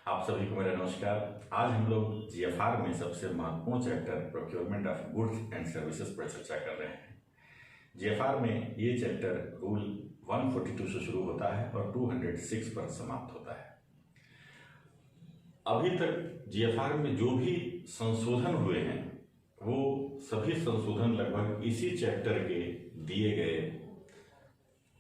आप सभी को मेरा नमस्कार। आज हम लोग जीएफआर में सबसे महत्वपूर्ण chapter procurement of goods and services पर चर्चा कर रहे हैं। जीएफआर में ये चैप्टर रूल 142 से शुरू होता है और 206 पर समाप्त होता है। अभी तक जीएफआर में जो भी संशोधन हुए हैं वो सभी संशोधन लगभग इसी चैप्टर के दिए गए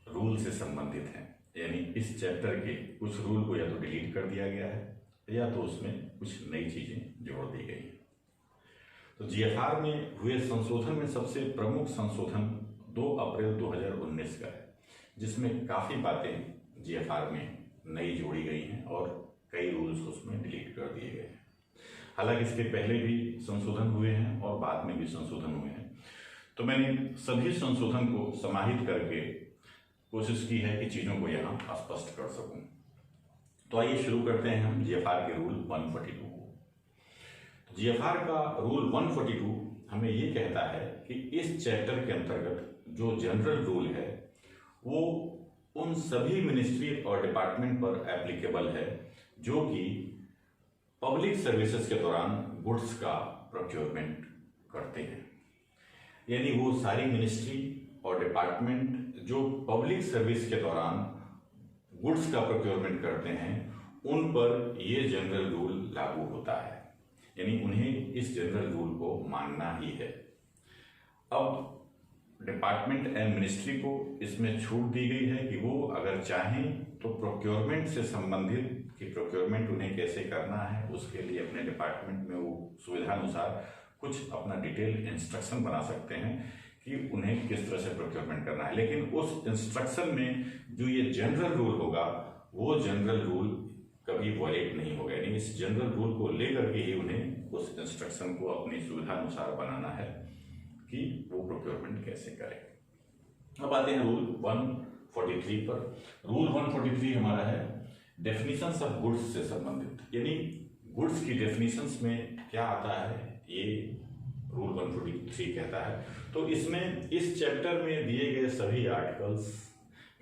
रूल से संबंधित हैं। यानी इस चैप्टर के कुछ रूल को या तो डिलीट कर दिया गया है या तो उसमें कुछ नई चीजें जोड़ दी गई हैं। तो जीएफआर में हुए संशोधन में सबसे प्रमुख संशोधन 2 अप्रैल 2019 का है, जिसमें काफी बातें जीएफआर में नई जोड़ी गई हैं और कई रूल्स उसमें डिलीट कर दिए गए हैं। हालांकि इसके पहले भी संशोधन हुए हैं और बाद में भी संशोधन हुए हैं, तो मैंने सभी संशोधन को समाहित करके कोशिश की है कि चीजों को यहाँ स्पष्ट कर सकूं। तो आइए शुरू करते हैं हम जीएफआर के रूल 142 को। जीएफआर का रूल 142 हमें ये कहता है कि इस चैप्टर के अंतर्गत जो जनरल रूल है वो उन सभी मिनिस्ट्री और डिपार्टमेंट पर एप्लीकेबल है जो कि पब्लिक सर्विसेज के दौरान गुड्स का प्रोक्योरमेंट करते हैं। यानी वो सारी मिनिस्ट्री और डिपार्टमेंट जो पब्लिक सर्विस के दौरान गुड्स का प्रोक्योरमेंट करते हैं उन पर ये जनरल रूल लागू होता है। यानी उन्हें इस जनरल रूल को मानना ही है। अब डिपार्टमेंट एंड मिनिस्ट्री को इसमें छूट दी गई है कि वो अगर चाहें तो प्रोक्योरमेंट से संबंधित कि प्रोक्योरमेंट उन्हें कैसे करना है उसके लिए अपने डिपार्टमेंट में वो सुविधानुसार कुछ अपना डिटेल इंस्ट्रक्शन बना सकते हैं कि उन्हें किस तरह से प्रोक्योरमेंट करना है। लेकिन उस इंस्ट्रक्शन में जो ये जनरल रूल होगा वो जनरल रूल कभी वॉयलेट नहीं होगा। यानी इस जनरल रूल को लेकर के ही उन्हें उस इंस्ट्रक्शन को अपनी सुविधानुसार बनाना है कि वो प्रोक्योरमेंट कैसे करें। अब आते हैं रूल 143 पर। रूल 143 हमारा है डेफिनेशंस ऑफ गुड्स से संबंधित। यानी गुड्स की डेफिनेशंस में क्या आता है ये रूल 143 कहता है। तो इसमें इस चैप्टर में दिए गए सभी articles,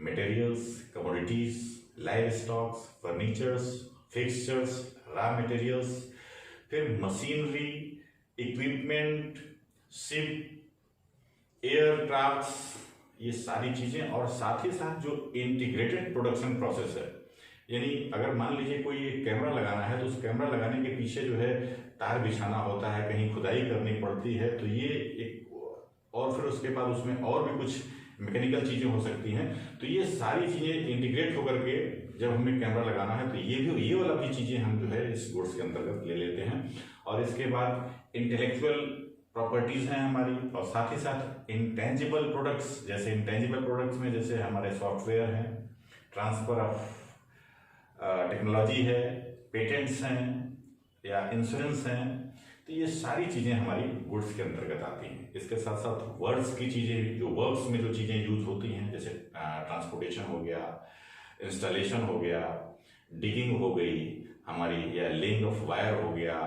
materials, commodities, live stocks, furnitures, fixtures, raw materials, फिर मशीनरी, इक्विपमेंट, शिप, एयरक्राफ्ट्स, ये सारी चीजें और साथ ही साथ जो इंटीग्रेटेड प्रोडक्शन प्रोसेस है। यानी अगर मान लीजिए कोई कैमरा लगाना है तो उस कैमरा लगाने के पीछे जो है तार बिछाना होता है, कहीं खुदाई करनी पड़ती है, तो ये एक और फिर उसके बाद उसमें और भी कुछ मैकेनिकल चीजें हो सकती हैं। तो ये सारी चीजें इंटीग्रेट होकर के जब हमें कैमरा लगाना है तो ये वाला भी चीजें हम जो है इस गुड्स के अंतर्गत ले लेते हैं। और इसके बाद इंटेलेक्चुअल प्रॉपर्टीज हैं हमारी, और साथ ही साथ इंटेंजिबल प्रोडक्ट्स। जैसे इंटेंजिबल प्रोडक्ट्स में जैसे हमारे सॉफ्टवेयर हैं, ट्रांसफर ऑफ टेक्नोलॉजी है, पेटेंट्स हैं या इंश्योरेंस हैं, तो ये सारी चीजें हमारी गुड्स के अंतर्गत आती हैं। इसके साथ साथ वर्क्स की चीजें, जो वर्क्स में जो चीजें यूज होती हैं, जैसे ट्रांसपोर्टेशन हो गया, इंस्टॉलेशन हो गया, डिगिंग हो गई हमारी, या लेइंग ऑफ वायर हो गया,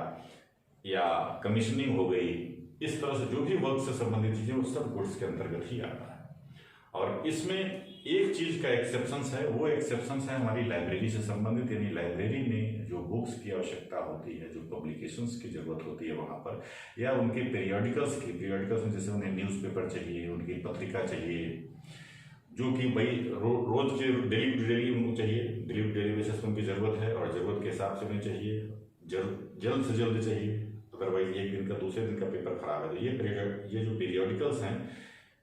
या कमीशनिंग हो गई, इस तरह से जो भी वर्क से संबंधित चीजें वो सब गुड्स के अंतर्गत ही आता है। और इसमें एक चीज का एक्सेप्शन है, वो एक्सेप्शन है हमारी लाइब्रेरी से संबंधित। यानी लाइब्रेरी में जो बुक्स की आवश्यकता होती है, जो पब्लिकेशंस की जरूरत होती है वहां पर, या उनके पीरियोडिकल्स में जैसे उन्हें न्यूज़पेपर चाहिए, उनकी पत्रिका चाहिए, जो कि भाई रोज के डेली उनको चाहिए, डेली बेसिस पर उनकी जरूरत है और जरूरत के हिसाब से उन्हें चाहिए, जल्द से जल्द चाहिए। अदरवाइज एक दिन का दूसरे दिन का पेपर खराब है। तो ये जो पीरियोडिकल्स हैं,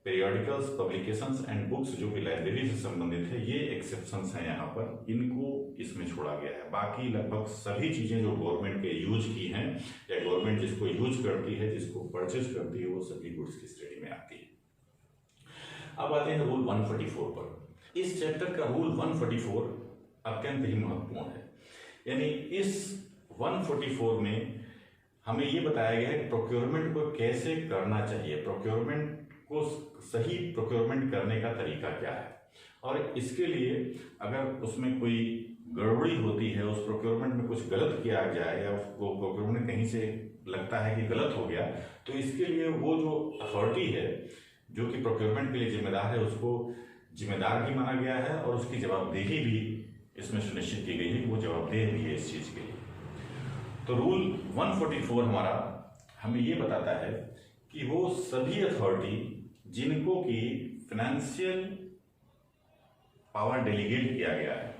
पीरियोडिकल्स, पब्लिकेशंस एंड बुक्स जो कि लाइब्रेरी से संबंधित है, ये एक्सेप्शंस हैं यहाँ पर, इनको इसमें छोड़ा गया है। बाकी लगभग सभी चीजें जो गवर्नमेंट के यूज की हैं या गवर्नमेंट जिसको यूज करती है, जिसको परचेज करती है, वो सभी गुड्स की श्रेणी में आती है। अब आते हैं रूल 144 पर। इस चैप्टर का रूल 144 अत्यंत ही महत्वपूर्ण है। यानी इस 144 में हमें ये बताया गया है कि प्रोक्योरमेंट को कैसे करना चाहिए, प्रोक्योरमेंट को सही प्रोक्योरमेंट करने का तरीका क्या है, और इसके लिए अगर उसमें कोई गड़बड़ी होती है, उस प्रोक्योरमेंट में कुछ गलत किया जाए या वो प्रोक्योरमेंट कहीं से लगता है कि गलत हो गया, तो इसके लिए वो जो अथॉरिटी है जो कि प्रोक्योरमेंट के लिए जिम्मेदार है उसको जिम्मेदार भी माना गया है और उसकी जवाबदेही भी इसमें सुनिश्चित की गई है कि वो जवाबदेह भी है इस चीज के लिए। तो रूल 144 हमारा हमें ये बताता है कि वो सभी अथॉरिटी जिनको की फाइनेंशियल पावर डेलीगेट किया गया है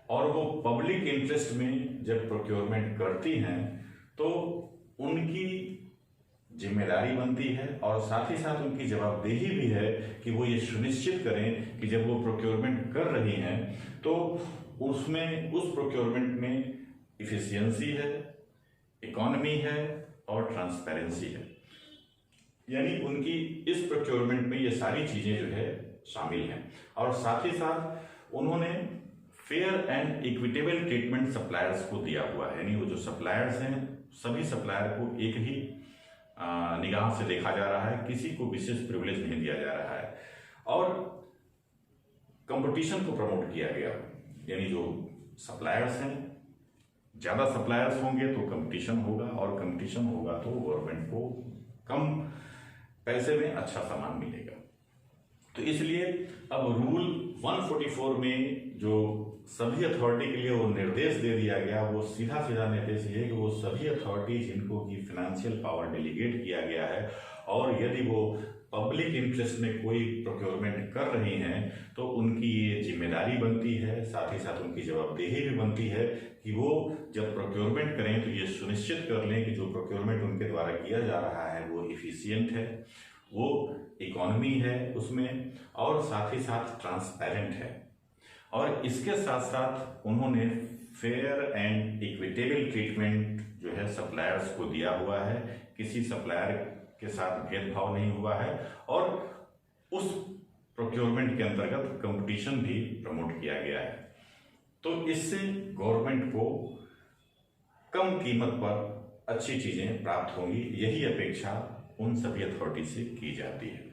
और वो पब्लिक इंटरेस्ट में जब प्रोक्योरमेंट करती हैं तो उनकी जिम्मेदारी बनती है और साथ ही साथ उनकी जवाबदेही भी है कि वो ये सुनिश्चित करें कि जब वो प्रोक्योरमेंट कर रही हैं तो उसमें उस प्रोक्योरमेंट में इफिशियंसी है, इकोनॉमी है और ट्रांसपेरेंसी है। यानी उनकी इस प्रोक्योरमेंट में ये सारी चीजें जो है शामिल हैं और साथ ही साथ उन्होंने fair and equitable treatment suppliers को दिया हुआ है। यानी वो जो सप्लायर्स हैं सभी सप्लायर को एक ही निगाह से देखा जा रहा है, किसी को विशेष प्रिविलेज नहीं दिया जा रहा है और कंपटीशन को प्रमोट किया गया। यानी जो सप्लायर्स हैं, ज़्यादा सप्लायर्स होंगे तो कंपटीशन होगा और कंपटीशन होगा तो गवर्नमेंट को कम पैसे में अच्छा सामान मिलेगा। तो इसलिए अब रूल 144 में जो सभी अथॉरिटी के लिए वो निर्देश दे दिया गया, वो सीधा सीधा निर्देश ये है कि वो सभी अथॉरिटी जिनको की फाइनेंशियल पावर डेलीगेट किया गया है और यदि वो पब्लिक इंटरेस्ट में कोई प्रोक्योरमेंट कर रही हैं तो उनकी ये जिम्मेदारी बनती है, साथ ही साथ उनकी जवाबदेही भी बनती है कि वो जब प्रोक्योरमेंट करें तो ये सुनिश्चित कर लें कि जो प्रोक्योरमेंट उनके द्वारा किया जा रहा है वो इफिशियंट है, वो इकोनॉमी है उसमें और साथ ही साथ ट्रांसपेरेंट है। और इसके साथ साथ उन्होंने फेयर एंड इक्विटेबल ट्रीटमेंट जो है सप्लायर्स को दिया हुआ है, किसी सप्लायर के साथ भेदभाव नहीं हुआ है और उस प्रोक्योरमेंट के अंतर्गत कंपटीशन भी प्रमोट किया गया है। तो इससे गवर्नमेंट को कम कीमत पर अच्छी चीजें प्राप्त होंगी, यही अपेक्षा उन सभी अथॉरिटी से की जाती है।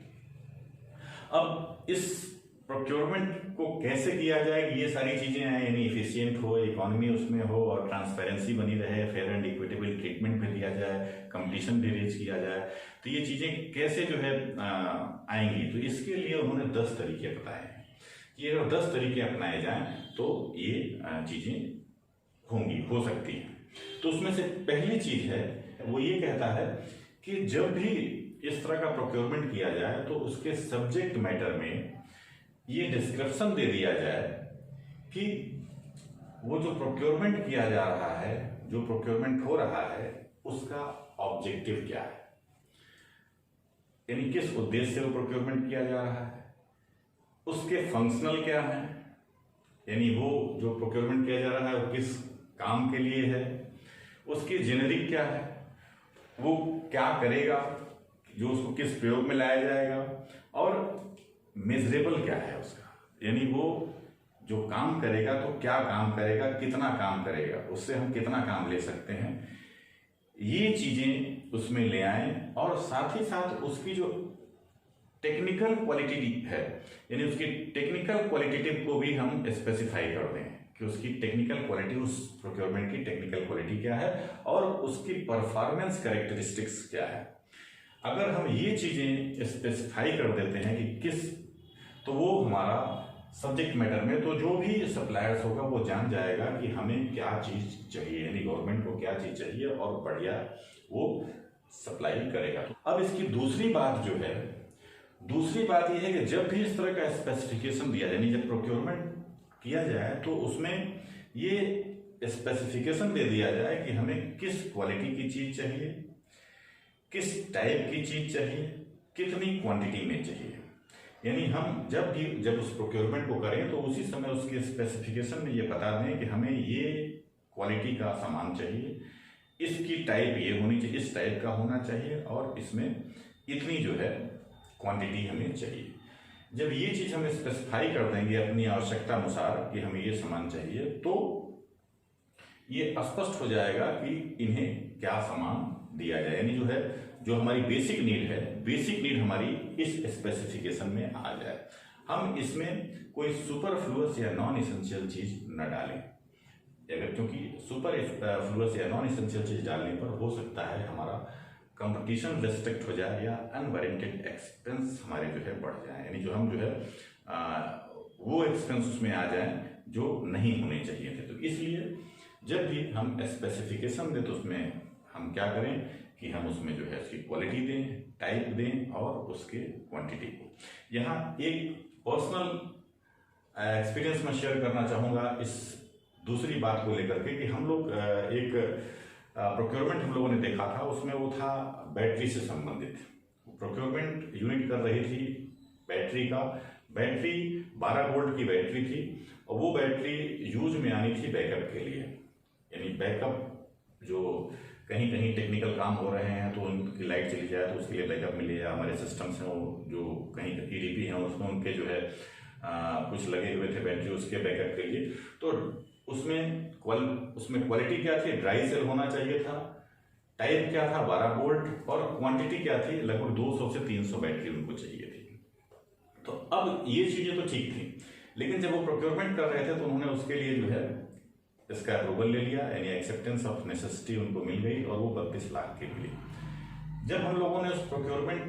अब इस प्रोक्योरमेंट को कैसे किया जाए कि ये सारी चीजें आए, यानी इफिशियंट हो, इकोनॉमी उसमें हो और ट्रांसपेरेंसी बनी रहे, फेयर एंड इक्विटेबल ट्रीटमेंट भी दिया जाए, कंपटीशन भी रेज किया जाए, तो ये चीजें कैसे जो है आएंगी। तो इसके लिए उन्होंने 10 तरीके बताए हैं कि अगर 10 तरीके अपनाए जाएं तो ये चीजें हो सकती हैं। तो उसमें से पहली चीज है वो ये कहता है कि जब भी इस तरह का प्रोक्योरमेंट किया जाए तो उसके सब्जेक्ट मैटर में ये डिस्क्रिप्शन दे दिया जाए कि वो जो प्रोक्योरमेंट किया जा रहा है, जो प्रोक्योरमेंट हो रहा है, उसका ऑब्जेक्टिव क्या है, यानी किस उद्देश्य से वो प्रोक्योरमेंट किया जा रहा है, उसके फंक्शनल क्या है, यानी वो जो प्रोक्योरमेंट किया जा रहा है वो किस काम के लिए है, उसकी जेनेरिक क्या है, वो क्या करेगा, जो उसको किस प्रयोग में लाया जाएगा और मेजरेबल क्या है उसका, यानी वो जो काम करेगा तो क्या काम करेगा, कितना काम करेगा, उससे हम कितना काम ले सकते हैं, ये चीजें उसमें ले आए और साथ ही साथ उसकी जो टेक्निकल क्वालिटी है, यानी उसकी टेक्निकल क्वालिटेटिव को भी हम स्पेसिफाई कर दें कि उसकी टेक्निकल क्वालिटी, उस प्रोक्योरमेंट की टेक्निकल क्वालिटी क्या है और उसकी परफॉर्मेंस कैरेक्टरिस्टिक्स क्या है। अगर हम ये चीजें स्पेसिफाई कर देते हैं कि किस, तो वो हमारा सब्जेक्ट मैटर में, तो जो भी सप्लायर्स होगा वो जान जाएगा कि हमें क्या चीज चाहिए, यानी गवर्नमेंट को क्या चीज चाहिए और बढ़िया वो सप्लाई करेगा। अब इसकी दूसरी बात जो है, दूसरी बात ये है कि जब भी इस तरह का स्पेसिफिकेशन दिया जाए, यानी जब प्रोक्योरमेंट किया जाए तो उसमें ये स्पेसिफिकेशन दे दिया जाए कि हमें किस क्वालिटी की चीज चाहिए, किस टाइप की चीज चाहिए, कितनी क्वांटिटी में चाहिए। यानी हम जब उस प्रोक्योरमेंट को करें तो उसी समय उसके स्पेसिफिकेशन में ये बता दें कि हमें ये क्वालिटी का सामान चाहिए, इसकी टाइप ये होनी चाहिए, इस टाइप का होना चाहिए और इसमें इतनी जो है क्वांटिटी हमें चाहिए। जब ये चीज हम स्पेसिफाई कर देंगे अपनी आवश्यकता अनुसार कि हमें ये सामान चाहिए, तो ये स्पष्ट हो जाएगा कि इन्हें क्या सामान दिया जाए, यानी जो है जो हमारी बेसिक नीड है, बेसिक नीड हमारी इस स्पेसिफिकेशन में आ जाए। हम इसमें कोई सुपरफ्लुअस या नॉन एसेंशियल चीज न डालें, अगर क्योंकि सुपरफ्लुअस या नॉन एसेंशियल चीज डालने पर हो सकता है हमारा कंपटीशन रेस्ट्रिक्ट हो जाए या अनवारंटेड एक्सपेंस हमारे जो है बढ़ जाए, यानी जो हम जो है वो एक्सपेंस उसमें आ जाए जो नहीं होने चाहिए थे। तो इसलिए जब भी हम स्पेसिफिकेशन दें तो उसमें हम क्या करें कि हम उसमें जो है उसकी क्वालिटी दें, टाइप दें और उसके क्वांटिटी को। यहाँ एक पर्सनल एक्सपीरियंस मैं शेयर करना चाहूँगा इस दूसरी बात को लेकर के कि हम लोग एक प्रोक्योरमेंट हम लोगों ने देखा था, उसमें वो था बैटरी से संबंधित। प्रोक्योरमेंट यूनिट कर रही थी बैटरी का। बैटरी 12 वोल्ट की बैटरी थी और वो बैटरी यूज में आनी थी बैकअप के लिए, यानी बैकअप जो कहीं कहीं टेक्निकल काम हो रहे हैं तो उनकी लाइट चली जाए तो उसके लिए बैकअप मिले, या हमारे सिस्टम्स हैं वो जो कहीं ईडीपी हैं उसमें उनके जो है कुछ लगे हुए थे बैटरी उसके बैकअप के लिए। तो उसमें क्वालिटी क्या थी, ड्राई सेल होना चाहिए था, टाइप क्या था 12 वोल्ट, और क्वांटिटी क्या थी लगभग 200 से 300 बैटरी उनको चाहिए थी। तो अब ये चीजें तो ठीक थी, लेकिन जब वो प्रोक्योरमेंट कर रहे थे तो उन्होंने उसके लिए जो है इसका अप्रूवल ले लिया, यानी एक्सेप्टेंस ऑफ नेसेसिटी उनको मिल गई और वो 32 लाख की मिली। जब हम लोगों ने उस प्रोक्योरमेंट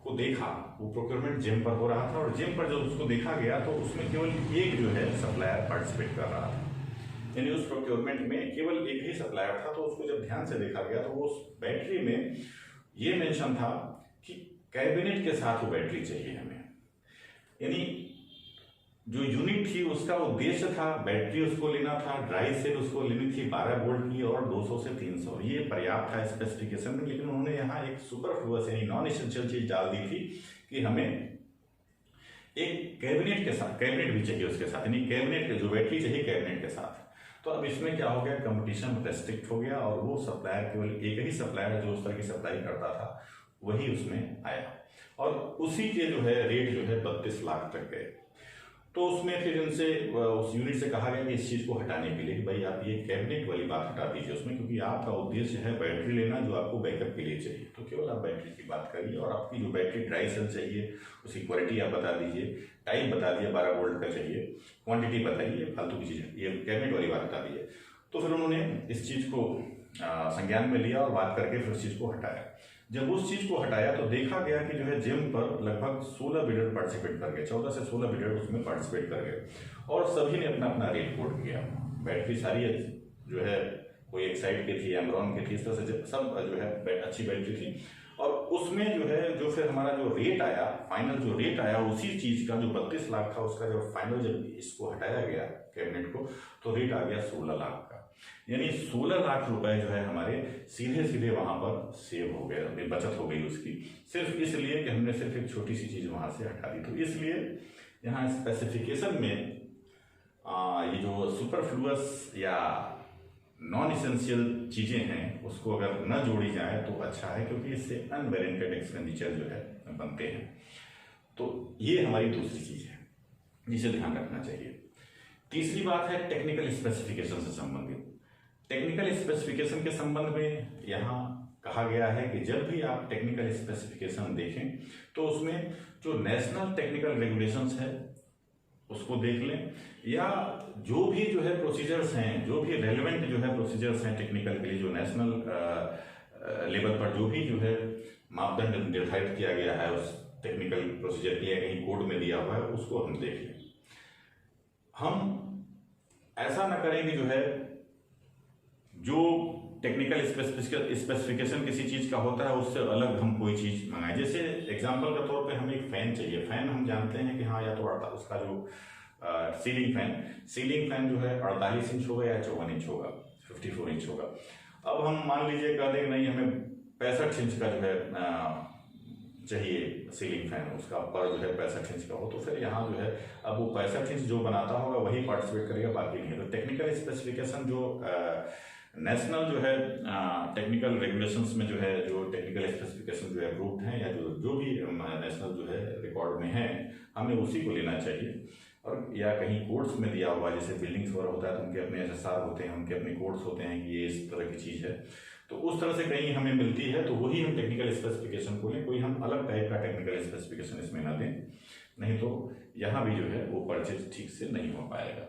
को देखा, वो प्रोक्योरमेंट जिम पर हो रहा था और जिम पर जब उसको देखा गया तो उसमें केवल एक जो है सप्लायर पार्टिसिपेट कर रहा था, यानी उस प्रोक्योरमेंट में केवल एक ही सप्लायर था। तो उसको जब ध्यान से देखा गया तो वो उस बैटरी में ये मेंशन था कि कैबिनेट के साथ वो बैटरी चाहिए हमें, यानी जो यूनिट थी उसका उद्देश्य था बैटरी उसको लेना था, ड्राई सेल उसको लेनी थी 12 वोल्ट की और 200 से 300, ये पर्याप्त था स्पेसिफिकेशन में। लेकिन उन्होंने यहाँ एक सुपरफ्लुअस यानी नॉन एसेंशियल चीज डाल दी थी कि हमें एक कैबिनेट के साथ, कैबिनेट भी चाहिए उसके साथ, यानी कैबिनेट के जो बैटरी चाहिए कैबिनेट के साथ। तो अब इसमें क्या हो गया, कंपटीशन रेस्ट्रिक्ट हो गया और वो सप्लायर केवल एक ही सप्लायर जो उस तरह की सप्लाई करता था वही उसमें आया और उसी के जो है रेट जो है 32 लाख तक गए। तो उसमें फिर इनसे उस यूनिट से कहा गया कि इस चीज़ को हटाने के लिए कि भाई आप ये कैबिनेट वाली बात हटा दीजिए उसमें, क्योंकि आपका उद्देश्य है बैटरी लेना जो आपको बैकअप के लिए चाहिए। तो केवल आप बैटरी की बात करिए और आपकी जो बैटरी ड्राई सेल चाहिए उसकी क्वालिटी आप बता दीजिए, टाइप बता दिए 12 वोल्ट का चाहिए, क्वांटिटी बताइए, फालतू की चीज़ ये कैबिनेट वाली बात बता दीजिए। तो फिर उन्होंने इस चीज़ को संज्ञान में लिया और बात करके फिर उस चीज़ को हटाया। जब उस चीज को हटाया तो देखा गया कि जो है जिम पर लगभग 16 बिडर पार्टिसिपेट कर गए, 14 से 16 बिडर उसमें पार्टिसिपेट कर गए और सभी ने अपना अपना रेट कोट किया। बैटरी सारी जो है कोई एक साइड की थी, एमरॉन की थी, इस तरह से सब जो है अच्छी बैटरी थी। और उसमें जो है जो फिर हमारा जो रेट आया, फाइनल जो रेट आया उसी चीज का जो 32 लाख था उसका जब फाइनल जब इसको हटाया गया कैबिनेट को तो रेट आ गया 16 लाख का, यानी 16 लाख रुपए जो है हमारे सीधे सीधे वहां पर सेव हो गए, बचत हो गई उसकी, सिर्फ इसलिए कि हमने सिर्फ एक छोटी सी चीज वहां से हटा दी। तो इसलिए यहाँ स्पेसिफिकेशन में ये जो सुपरफ्लुअस या नॉन इसेंशियल चीजें हैं उसको अगर न जोड़ी जाए तो अच्छा है, क्योंकि इससे अनवारंटेड एक्सपेंडिचर जो है बनते हैं। तो ये हमारी दूसरी चीज है जिसे ध्यान रखना चाहिए। तीसरी बात है टेक्निकल स्पेसिफिकेशन से संबंधित। टेक्निकल स्पेसिफिकेशन के संबंध में यहाँ कहा गया है कि जब भी आप टेक्निकल स्पेसिफिकेशन देखें तो उसमें जो नेशनल टेक्निकल रेगुलेशंस है उसको देख लें, या जो भी जो है प्रोसीजर्स हैं, जो भी रेलेवेंट जो है प्रोसीजर्स हैं टेक्निकल के लिए, जो नेशनल लेवल पर जो भी जो है मापदंड निर्धारित किया गया है उस टेक्निकल प्रोसीजर के लिए कहीं कोड में दिया हुआ है उसको हम देख लें। हम ऐसा ना करें कि जो है जो टेक्निकल स्पेसिफिकेशन किसी चीज का होता है उससे अलग हम कोई चीज मंगाएं। जैसे एग्जांपल के तौर पे हमें एक फैन चाहिए, फैन हम जानते हैं कि हाँ या तो उसका जो सीलिंग फैन जो है 48 इंच होगा या 54 इंच होगा, 54 इंच होगा। अब हम मान लीजिए कह दें नहीं हमें 65 इंच का जो है चाहिए सीलिंग फैन, उसका पर जो है 65 इंच का हो, तो फिर यहाँ जो है अब वो 65 इंच जो बनाता होगा वही पार्टिसिपेट करेगा, बाकी नहीं। तो टेक्निकल स्पेसिफिकेशन जो नेशनल जो है टेक्निकल रेगुलेशंस में जो है जो टेक्निकल स्पेसिफिकेशन जो है अप्रूव्ड हैं या जो भी नेशनल जो है रिकॉर्ड में है हमें उसी को लेना चाहिए। और या कहीं कोड्स में दिया हुआ, जैसे बिल्डिंग्स वगैरह होता है तो उनके अपने SSR होते हैं, उनके अपने कोड्स होते हैं कि ये इस तरह की चीज़ है, तो उस तरह से कहीं हमें मिलती है तो वही हम टेक्निकल स्पेसिफिकेशन को लें, कोई हम अलग टाइप का टेक्निकल स्पेसिफिकेशन इसमें ना दें, नहीं तो यहाँ भी जो है वो परचेज ठीक से नहीं हो पाएगा।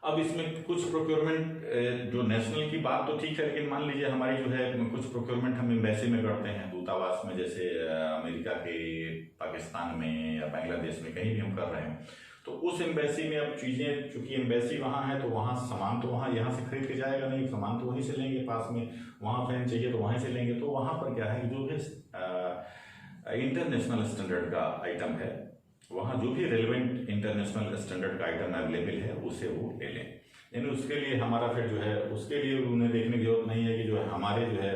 अब इसमें कुछ प्रोक्योरमेंट जो नेशनल की बात तो ठीक है, लेकिन मान लीजिए हमारी जो है कुछ प्रोक्योरमेंट हम एम्बेसी में करते हैं, दूतावास में, जैसे अमेरिका के, पाकिस्तान में या बांग्लादेश में कहीं भी हम कर रहे हैं, तो उस एम्बेसी में अब चीज़ें, चूंकि एम्बेसी वहाँ है तो वहाँ सामान तो वहाँ यहाँ से खरीद के जाएगा नहीं, सामान तो वहीं से लेंगे, पास में वहाँ फैन चाहिए तो वहीं से लेंगे। तो वहाँ पर क्या है, जो भी इंटरनेशनल स्टैंडर्ड का आइटम है, वहाँ जो भी रेलिवेंट इंटरनेशनल स्टैंडर्ड का आइटम अवेलेबल है उसे वो ले लें। यानी उसके लिए हमारा फिर जो है, उसके लिए उन्हें देखने की जरूरत नहीं है कि जो है हमारे जो है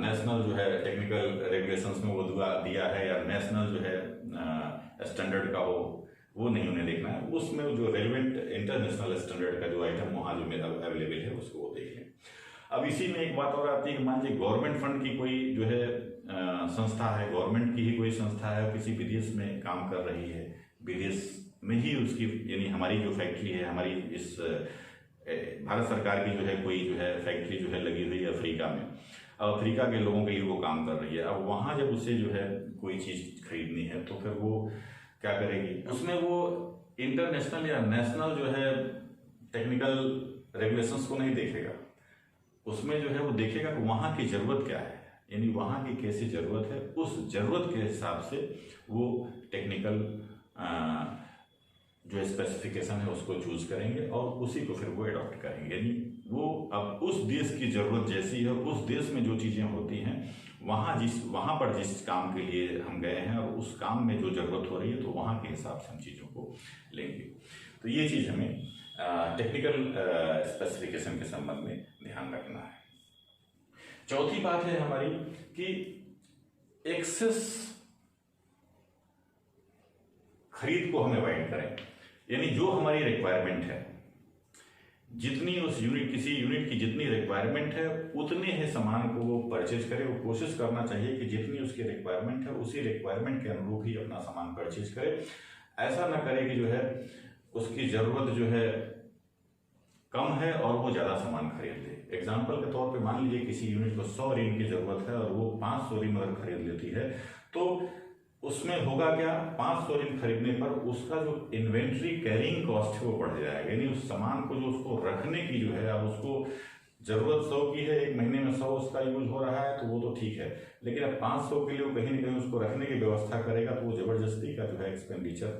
नेशनल जो है टेक्निकल रेगुलेशंस में वो दिया है या नेशनल जो है स्टैंडर्ड का हो, वो नहीं उन्हें देखना है। उसमें जो रेलिवेंट इंटरनेशनल स्टैंडर्ड का जो आइटम वहाँ जो अवेलेबल है उसको वो देख लें। अब इसी में एक बात और आती है कि मान लीजिए गवर्नमेंट फंड की कोई जो है संस्था है, गवर्नमेंट की ही कोई संस्था है, किसी विदेश में काम कर रही है, विदेश में ही उसकी, यानी हमारी जो फैक्ट्री है, हमारी इस भारत सरकार की जो है कोई जो है फैक्ट्री जो है लगी हुई है अफ्रीका में, अब अफ्रीका के लोगों के लिए वो काम कर रही है। अब वहाँ जब उसे जो है कोई चीज़ खरीदनी है तो फिर वो क्या करेगी, उसमें वो इंटरनेशनल या नेशनल जो है टेक्निकल रेगुलेशंस को नहीं देखेगा, उसमें जो है वो देखेगा कि वहाँ की ज़रूरत क्या है, यानी वहाँ की कैसी ज़रूरत है, उस ज़रूरत के हिसाब से वो टेक्निकल जो स्पेसिफिकेशन है उसको चूज करेंगे और उसी को फिर वो एडॉप्ट करेंगे। यानी वो अब उस देश की ज़रूरत जैसी है, उस देश में जो चीज़ें होती हैं, वहाँ पर जिस काम के लिए हम गए हैं और उस काम में जो ज़रूरत हो रही है, तो वहाँ के हिसाब से हम चीज़ों को लेंगे। तो ये चीज़ हमें टेक्निकल स्पेसिफिकेशन के संबंध में ध्यान रखना है। चौथी बात है हमारी कि एक्सेस खरीद को हम अवॉइड करें, यानी जो हमारी रिक्वायरमेंट है, जितनी उस यूनिट, किसी यूनिट की जितनी रिक्वायरमेंट है उतने ही सामान को वो परचेज करे। वो कोशिश करना चाहिए कि जितनी उसकी रिक्वायरमेंट है उसी रिक्वायरमेंट के अनुरूप ही अपना सामान परचेज करे। ऐसा ना करे कि जो है उसकी ज़रूरत जो है कम है और वो ज़्यादा सामान खरीद ले। एग्जाम्पल के तौर पे मान लीजिए किसी यूनिट को 100 रिम की ज़रूरत है और वो 500 रिम अगर खरीद लेती है, तो उसमें होगा क्या, 500 रिम खरीदने पर उसका जो इन्वेंट्री कैरिंग कॉस्ट है वो बढ़ जाएगा। यानी उस सामान को जो उसको रखने की जो है, अब उसको ज़रूरत 100 की है, एक महीने में 100 उसका यूज हो रहा है तो वो तो ठीक है, लेकिन अब 500 के लिए कहीं ना कहीं उसको रखने की व्यवस्था करेगा तो वो ज़बरदस्ती का जो है एक्सपेंडिचर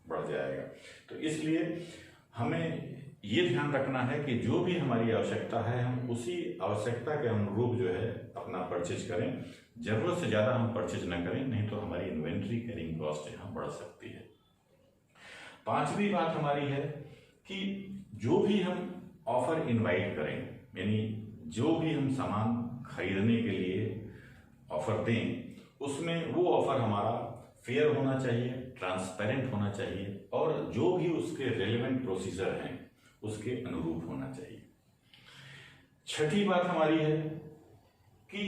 बढ़ जाएगा। तो इसलिए हमें ये ध्यान रखना है कि जो भी हमारी आवश्यकता है हम उसी आवश्यकता के अनुरूप जो है अपना परचेज करें, जरूरत से ज़्यादा हम परचेज न करें, नहीं तो हमारी इन्वेंट्री कैरिंग कॉस्ट यहाँ बढ़ सकती है। पांचवी बात हमारी है कि जो भी हम ऑफर इनवाइट करें, यानी जो भी हम सामान खरीदने के लिए ऑफर दें, उसमें वो ऑफर हमारा फेयर होना चाहिए, ट्रांसपेरेंट होना चाहिए और जो भी उसके रेलेवेंट प्रोसीजर हैं उसके अनुरूप होना चाहिए। छठी बात हमारी है कि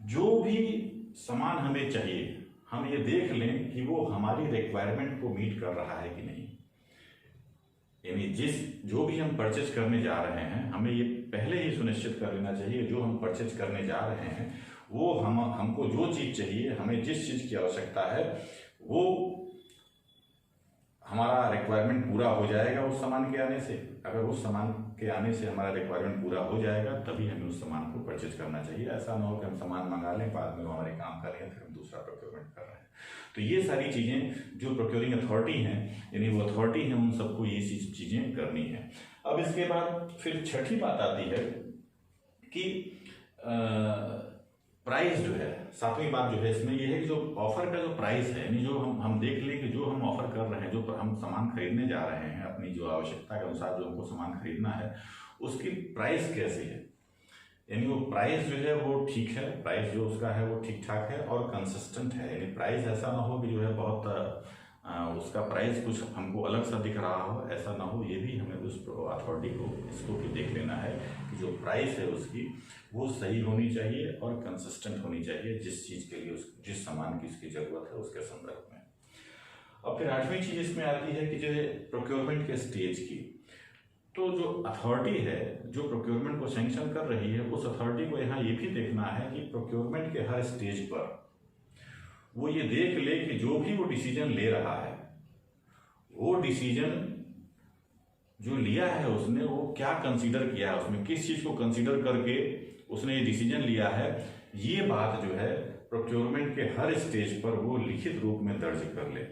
जो भी सामान हमें चाहिए हम ये देख लें कि वो हमारी रिक्वायरमेंट को मीट कर रहा है कि नहीं। यानी जो भी हम परचेज करने जा रहे हैं हमें ये पहले ही सुनिश्चित कर लेना चाहिए, जो हम परचेज करने जा रहे हैं वो हमको जो चीज़ चाहिए, हमें जिस चीज़ की आवश्यकता है वो हमारा रिक्वायरमेंट पूरा हो जाएगा उस सामान के आने से। अगर उस सामान के आने से हमारा रिक्वायरमेंट पूरा हो जाएगा तभी हमें उस सामान को परचेज करना चाहिए। ऐसा ना हो कि हम सामान मंगा लें, बाद में वो हमारे काम कर लें, फिर हम दूसरा प्रोक्योरमेंट कर रहे हैं। तो ये सारी चीज़ें जो प्रोक्योरिंग अथॉरिटी हैं, यानी वो अथॉरिटी है, उन सबको ये चीज़ें करनी है। अब इसके बाद फिर छठी बात आती है कि प्राइस जो है, सातवीं बात जो है इसमें ये है कि जो ऑफर का जो प्राइस है, यानी जो हम देख लें कि जो हम ऑफर कर रहे हैं, जो हम सामान खरीदने जा रहे हैं, अपनी जो आवश्यकता के अनुसार जो हमको सामान खरीदना है उसकी प्राइस कैसी है। यानी वो प्राइस जो है वो ठीक है, प्राइस जो उसका है वो ठीक ठाक है और कंसिस्टेंट है। यानी प्राइस ऐसा ना हो कि जो है बहुत उसका प्राइस कुछ हमको अलग सा दिख रहा हो, ऐसा ना हो। ये भी हमें उस अथॉरिटी को इसको भी देख लेना है कि जो प्राइस है उसकी वो सही होनी चाहिए और कंसिस्टेंट होनी चाहिए जिस चीज़ के लिए जिस सामान की उसकी ज़रूरत है उसके संदर्भ में। और फिर आठवीं चीज़ इसमें आती है कि जो है प्रोक्योरमेंट के स्टेज की। तो जो अथॉरिटी है जो प्रोक्योरमेंट को सैंक्शन कर रही है, उस अथॉरिटी को यहाँ ये भी देखना है कि प्रोक्योरमेंट के हर स्टेज पर वो ये देख ले कि जो भी वो डिसीजन ले रहा है, वो डिसीजन जो लिया है उसने वो क्या कंसीडर किया है, उसमें किस चीज़ को कंसीडर करके उसने ये डिसीजन लिया है। ये बात जो है प्रोक्योरमेंट के हर स्टेज पर वो लिखित रूप में दर्ज कर ले।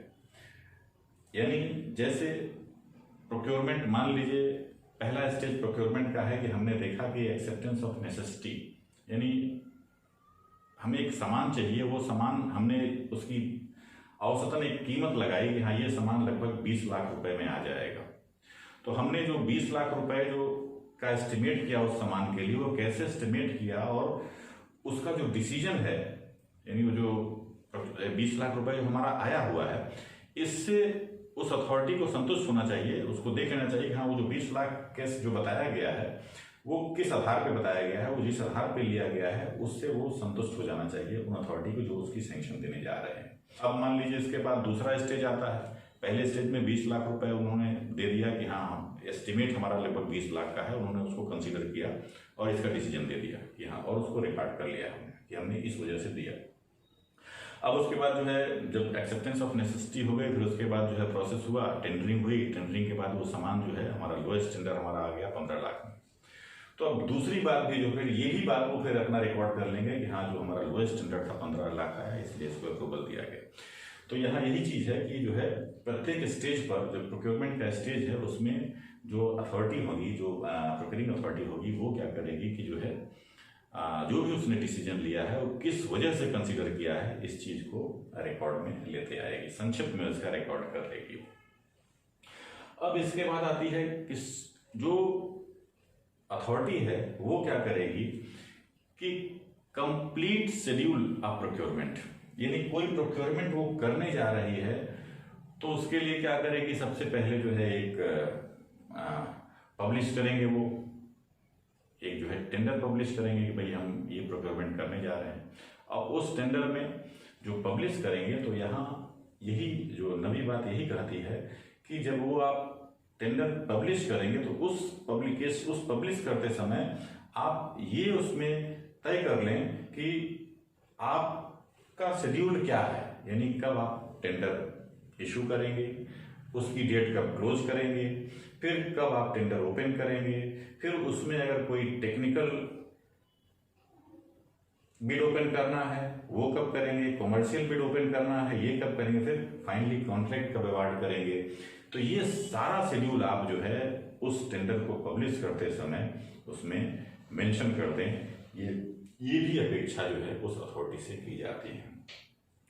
यानी जैसे प्रोक्योरमेंट, मान लीजिए पहला स्टेज प्रोक्योरमेंट का है कि हमने देखा कि एक्सेप्टेंस ऑफ नेसेसिटी, यानी हमें एक सामान चाहिए, वो सामान हमने उसकी औसतन एक कीमत लगाई कि हाँ ये सामान लगभग 20 लाख रुपए में आ जाएगा। तो हमने जो 20 लाख रुपए जो का एस्टिमेट किया उस सामान के लिए, वो कैसे एस्टिमेट किया और उसका जो डिसीजन है, यानी वो जो 20 लाख रुपए जो हमारा आया हुआ है, इससे उस अथॉरिटी को संतुष्ट होना चाहिए, उसको देख लेना चाहिए कि हाँ वो जो 20 लाख कैसे जो बताया गया है वो किस आधार पे बताया गया है, वो जिस आधार पे लिया गया है उससे वो संतुष्ट हो जाना चाहिए उन अथॉरिटी को जो उसकी सैंक्शन देने जा रहे हैं। अब मान लीजिए इसके बाद दूसरा स्टेज आता है। पहले स्टेज में 20 लाख रुपए उन्होंने दे दिया कि हाँ एस्टिमेट हमारा लगभग 20 लाख का है, उन्होंने उसको कंसीडर किया और इसका डिसीजन दे दिया कि हाँ, और उसको रिकॉर्ड कर लिया हमने कि हमने इस वजह से दिया। अब उसके बाद जो है जब एक्सेप्टेंस ऑफ नेसेसिटी हो गई, फिर उसके बाद जो है प्रोसेस हुआ, टेंडरिंग हुई, टेंडरिंग के बाद वो सामान जो है हमारा लोएस्ट टेंडर हमारा आ गया 15 लाख में। तो अब दूसरी बात भी जो फिर यही बात वो फिर अपना रिकॉर्ड कर लेंगे कि हाँ जो हमारा लोएस्ट टेंडर था 15 लाख का है, इसलिए इसको अप्रूवल दिया गया। तो यहाँ यही चीज है कि जो है प्रत्येक स्टेज पर जो प्रोक्योरमेंट का स्टेज है उसमें जो अथॉरिटी होगी, जो प्रोक्योरिंग अथॉरिटी होगी, वो क्या करेगी कि जो है जो भी उसने डिसीजन लिया है वो किस वजह से कंसीडर किया है, इस चीज को रिकॉर्ड में लेते आएगी, संक्षिप्त में उसका रिकॉर्ड कर लेगी। अब इसके बाद आती है कि जो अथॉरिटी है वो क्या करेगी कि कंप्लीट शेड्यूल ऑफ प्रोक्योरमेंट, यानी कोई प्रोक्योरमेंट वो करने जा रही है तो उसके लिए क्या करेगी, सबसे पहले जो है एक पब्लिश करेंगे, वो एक जो है टेंडर पब्लिश करेंगे कि भाई हम ये प्रोक्योरमेंट करने जा रहे हैं। और उस टेंडर में जो पब्लिश करेंगे तो यहाँ यही जो नवी बात यही कहती है कि जब वो आप टेंडर पब्लिश करेंगे तो उस पब्लिश करते समय आप ये उसमें तय कर लें कि आपका शेड्यूल क्या है, यानी कब आप टेंडर इशू करेंगे, उसकी डेट कब क्लोज करेंगे, फिर कब आप टेंडर ओपन करेंगे, फिर उसमें अगर कोई टेक्निकल बिड ओपन करना है वो कब करेंगे, कॉमर्शियल बिड ओपन करना है ये कब करेंगे, फिर फाइनली कॉन्ट्रैक्ट कब अवार्ड करेंगे। तो ये सारा शेड्यूल आप जो है उस टेंडर को पब्लिश करते समय उसमें मेंशन कर दें। ये भी अपेक्षा जो है उस अथॉरिटी से की जाती है।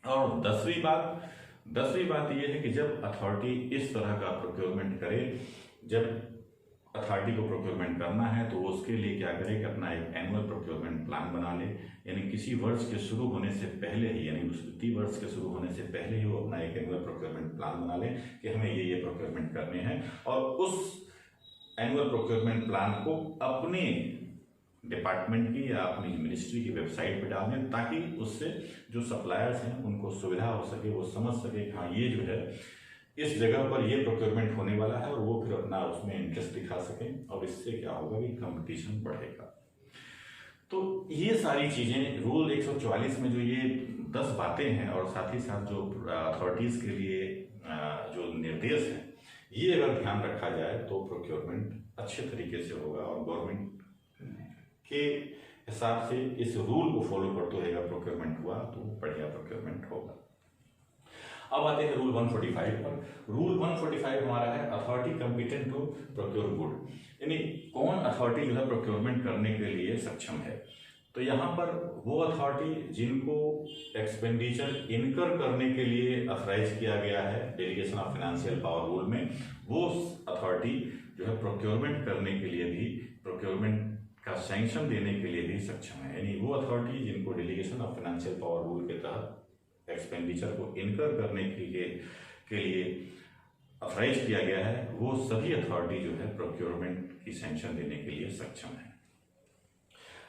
और दसवीं बात ये है कि जब अथॉरिटी इस तरह का प्रोक्योरमेंट करे, जब अथॉरिटी को प्रोक्योरमेंट करना है तो उसके लिए क्या करे कि अपना एक एनुअल प्रोक्योरमेंट प्लान बना ले, यानी किसी वर्ष के शुरू होने से पहले ही, यानी उस वित्तीय वर्ष के शुरू होने से पहले ही वो अपना एक एनुअल प्रोक्योरमेंट प्लान बना ले कि हमें ये प्रोक्योरमेंट करने हैं, और उस एनुअल प्रोक्योरमेंट प्लान को अपने डिपार्टमेंट की या अपनी मिनिस्ट्री की वेबसाइट पे डाल दें, ताकि उससे जो सप्लायर्स हैं उनको सुविधा हो सके, वो समझ सके कि हाँ ये जो है इस जगह पर ये प्रोक्योरमेंट होने वाला है, और वो फिर अपना उसमें इंटरेस्ट दिखा सकें, और इससे क्या होगा कि कंपटीशन बढ़ेगा। तो ये सारी चीजें रूल 144 में जो ये 10 बातें हैं, और साथ ही साथ जो अथॉरिटीज के लिए जो निर्देश हैं, ये अगर ध्यान रखा जाए तो प्रोक्योरमेंट अच्छे तरीके से होगा, और गवर्नमेंट के हिसाब से इस रूल को फॉलो करते हुए प्रोक्योरमेंट हुआ तो बढ़िया प्रोक्योरमेंट होगा। अब आते हैं रूल 145 पर। रूल 145 हमारा है authority competent to procure good, यानी कौन अथॉरिटी जो है प्रोक्योरमेंट करने के लिए सक्षम है। तो यहाँ पर वो अथॉरिटी जिनको एक्सपेंडिचर इनकर करने के लिए अथराइज किया गया है delegation of financial power rule में, वो अथॉरिटी जो है प्रोक्योरमेंट करने के लिए भी, प्रोक्योरमेंट का सैंक्शन देने के लिए भी सक्षम है। यानी वो अथॉरिटी जिनको delegation of financial power rule के तहत एक्सपेंडिचर को इनकर करने के लिए अथराइज किया गया है, वो सभी अथॉरिटी जो है प्रोक्योरमेंट की सैंक्शन देने के लिए सक्षम है।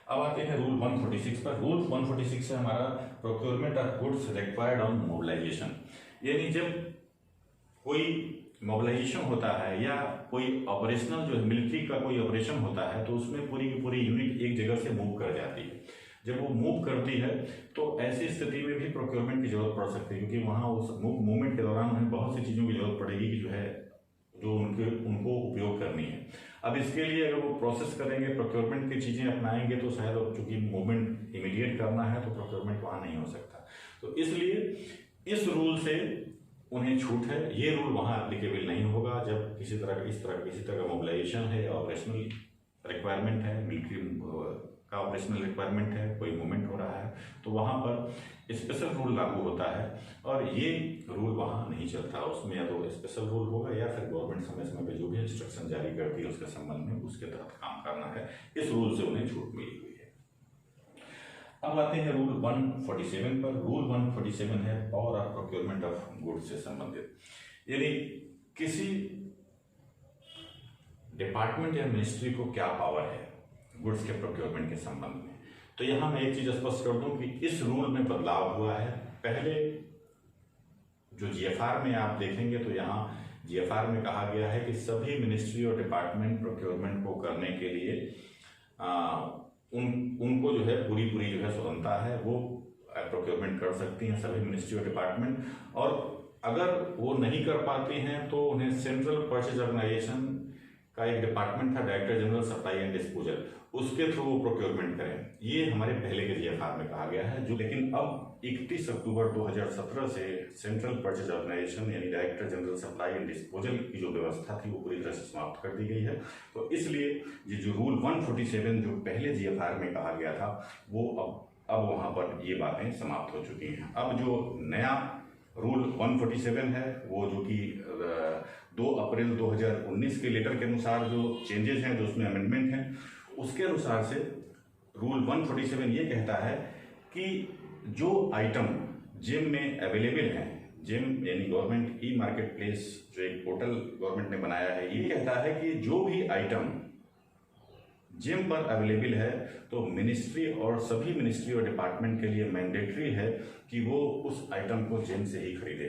अब आते हैं रूल 146 पर। रूल 146 है हमारा procurement of goods required on mobilisation, यानी जब कोई मोबिलाइजेशन होता है या कोई ऑपरेशनल जो है मिलिट्री का कोई ऑपरेशन होता है तो उसमें पूरी की पूरी यूनिट एक जगह से मूव कर जाती है। जब वो मूव करती है तो ऐसी स्थिति में भी प्रोक्योरमेंट की जरूरत पड़ सकती है, क्योंकि वहाँ उस मूवमेंट के दौरान उन्हें बहुत सी चीज़ों की जरूरत पड़ेगी कि जो है जो उनको उपयोग करनी है। अब इसके लिए अगर वो प्रोसेस करेंगे, प्रोक्योरमेंट की चीज़ें अपनाएंगे तो शायद चूंकि मूवमेंट इमीडिएट करना है तो प्रोक्योरमेंट वहाँ नहीं हो सकता। तो इसलिए इस रूल से उन्हें छूट है। ये रूल वहाँ एप्लीकेबल नहीं होगा जब किसी तरह का मोबिलाइजेशन है, ऑपरेशनल रिक्वायरमेंट है, मिलिट्री का ऑपरेशनल रिक्वायरमेंट है, कोई मूवमेंट हो रहा है, तो वहाँ पर स्पेशल रूल लागू होता है और ये रूल वहाँ नहीं चलता। उसमें या तो स्पेशल रूल होगा या फिर गवर्नमेंट समय समय पे जो भी इंस्ट्रक्शन जारी करती है उसके संबंध में उसके तहत काम करना है। इस रूल से उन्हें छूट मिली हुई है। अब आते हैं रूल 147 पर। रूल 147 है power of procurement of goods से संबंधित, यानी किसी डिपार्टमेंट या मिनिस्ट्री को क्या पावर है गुड्स के प्रोक्योरमेंट के संबंध में। तो यहां मैं एक चीज स्पष्ट कर दूं कि इस रूल में बदलाव हुआ है। पहले जो जीएफआर में आप देखेंगे तो यहाँ जीएफआर में कहा गया है कि सभी मिनिस्ट्री और डिपार्टमेंट प्रोक्योरमेंट को करने के लिए उनको जो है पूरी जो है स्वतंत्रता है, वो प्रोक्योरमेंट कर सकती हैं सभी मिनिस्ट्री और डिपार्टमेंट। और अगर वो नहीं कर पाती हैं तो उन्हें सेंट्रल परचेज ऑर्गेनाइजेशन का एक डिपार्टमेंट था, director general supply and disposal, उसके थ्रू वो प्रोक्योरमेंट करें। ये हमारे पहले के जीएफआर में कहा गया है, जो लेकिन अब 31 अक्टूबर 2017 से सेंट्रल परचेज ऑर्गेनाइजेशन यानी director general supply and disposal की जो व्यवस्था थी वो पूरी तरह से समाप्त कर दी गई है। तो इसलिए ये जो रूल 147 जो पहले जीएफआर में कहा गया था वो अब वहां पर ये बातें समाप्त हो चुकी हैं। अब जो नया रूल 147 है वो जो कि 2 अप्रैल 2019 के लेटर के अनुसार जो चेंजेस हैं, जो उसमें अमेंडमेंट हैं, उसके अनुसार से रूल 147 ये कहता है कि जो आइटम जिम में अवेलेबल हैं, जिम यानी गवर्नमेंट ई मार्केट प्लेस जो एक पोर्टल गवर्नमेंट ने बनाया है, ये कहता है कि जो भी आइटम जिम पर अवेलेबल है तो मिनिस्ट्री और सभी मिनिस्ट्री और डिपार्टमेंट के लिए मैंडेटरी है कि वो उस आइटम को जिम से ही खरीदे।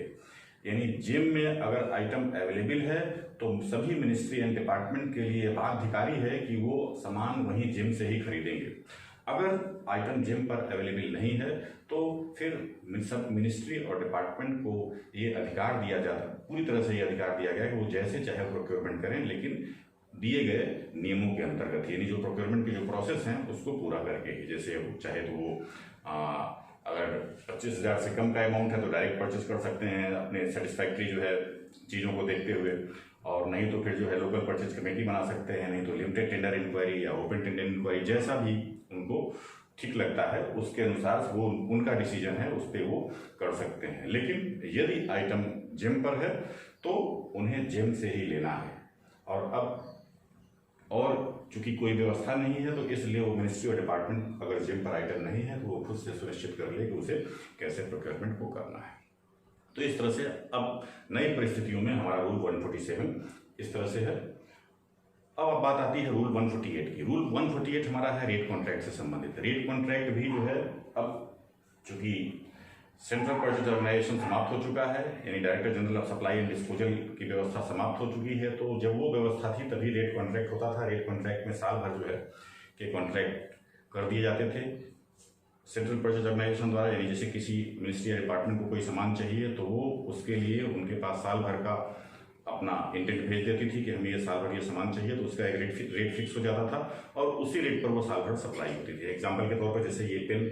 यानी जिम में अगर आइटम अवेलेबल है तो सभी मिनिस्ट्री एंड डिपार्टमेंट के लिए बाध्यकारी है कि वो सामान वहीं जिम से ही खरीदेंगे। अगर आइटम जिम पर अवेलेबल नहीं है तो फिर सब मिनिस्ट्री और डिपार्टमेंट को ये अधिकार दिया जाता, पूरी तरह से ये अधिकार दिया गया कि वो जैसे चाहे प्रोक्योरमेंट करें, लेकिन दिए गए नियमों के अंतर्गत, यानी जो प्रोक्योरमेंट के जो प्रोसेस हैं उसको पूरा करके ही। जैसे चाहे तो वो अगर 25,000 से कम का अमाउंट है तो डायरेक्ट परचेज कर सकते हैं अपने सेटिस्फैक्ट्री जो है चीज़ों को देखते हुए, और नहीं तो फिर जो है लोकल परचेज कमेटी बना सकते हैं, नहीं तो लिमिटेड टेंडर इंक्वायरी या ओपन टेंडर इंक्वायरी, जैसा भी उनको ठीक लगता है उसके अनुसार वो उनका डिसीजन है, उस पर वो कर सकते हैं। लेकिन यदि आइटम जिम पर है तो उन्हें जिम से ही लेना है। और चूंकि कोई व्यवस्था नहीं है तो इसलिए वो मिनिस्ट्री और डिपार्टमेंट अगर जिम पर आइटम नहीं है तो वो खुद से सुनिश्चित कर ले कि उसे कैसे प्रोक्योरमेंट को करना है। तो इस तरह से अब नई परिस्थितियों में हमारा रूल 147 इस तरह से है। अब बात आती है रूल 148 की। रूल 148 हमारा है रेट कॉन्ट्रैक्ट से संबंधित। रेट कॉन्ट्रैक्ट भी जो है अब चूंकि सेंट्रल परचेज ऑर्गेनाइजेशन समाप्त हो चुका है, यानी director general of supply and disposal की व्यवस्था समाप्त हो चुकी है, तो जब वो व्यवस्था थी तभी रेट कॉन्ट्रैक्ट होता था। रेट कॉन्ट्रैक्ट में साल भर जो है के कॉन्ट्रैक्ट कर दिए जाते थे सेंट्रल परचेज ऑर्गेनाइजेशन द्वारा। यानी जैसे किसी मिनिस्ट्री या डिपार्टमेंट को कोई सामान चाहिए तो वो उसके लिए उनके पास साल भर का अपना इंटेंट भेज देती थी कि हमें ये साल भर ये सामान चाहिए, तो उसका एक रेट फिक्स हो जाता था और उसी रेट पर वो साल भर सप्लाई होती थी। एग्जाम्पल के तौर पर जैसे ये पेन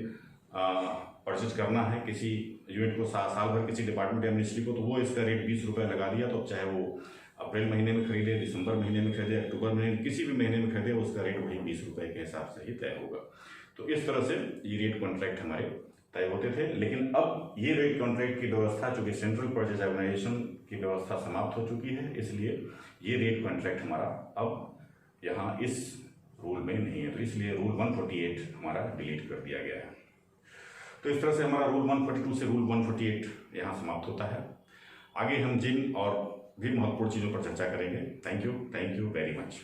परचेज करना है किसी यूनिट को साल भर किसी डिपार्टमेंट या मिनिस्ट्री को, तो वो इसका रेट 20 रुपये लगा दिया, तो चाहे वो अप्रैल महीने में खरीदे, दिसंबर महीने में खरीदे, अक्टूबर महीने में, किसी भी महीने में खरीदे, उसका रेट वही 20 रुपये के हिसाब से ही तय होगा। तो इस तरह से ये रेट कॉन्ट्रैक्ट हमारे तय होते थे। लेकिन अब ये रेट कॉन्ट्रैक्ट की व्यवस्था चूंकि सेंट्रल परचेज ऑर्गेनाइजेशन की व्यवस्था समाप्त हो चुकी है, इसलिए ये रेट कॉन्ट्रैक्ट हमारा अब यहाँ इस रूल में नहीं है, तो इसलिए रूल 148 हमारा डिलीट कर दिया गया है। तो इस तरह से हमारा रूल 142 से रूल 148 यहाँ समाप्त होता है। आगे हम जिन और भी महत्वपूर्ण चीज़ों पर चर्चा करेंगे। Thank you very much.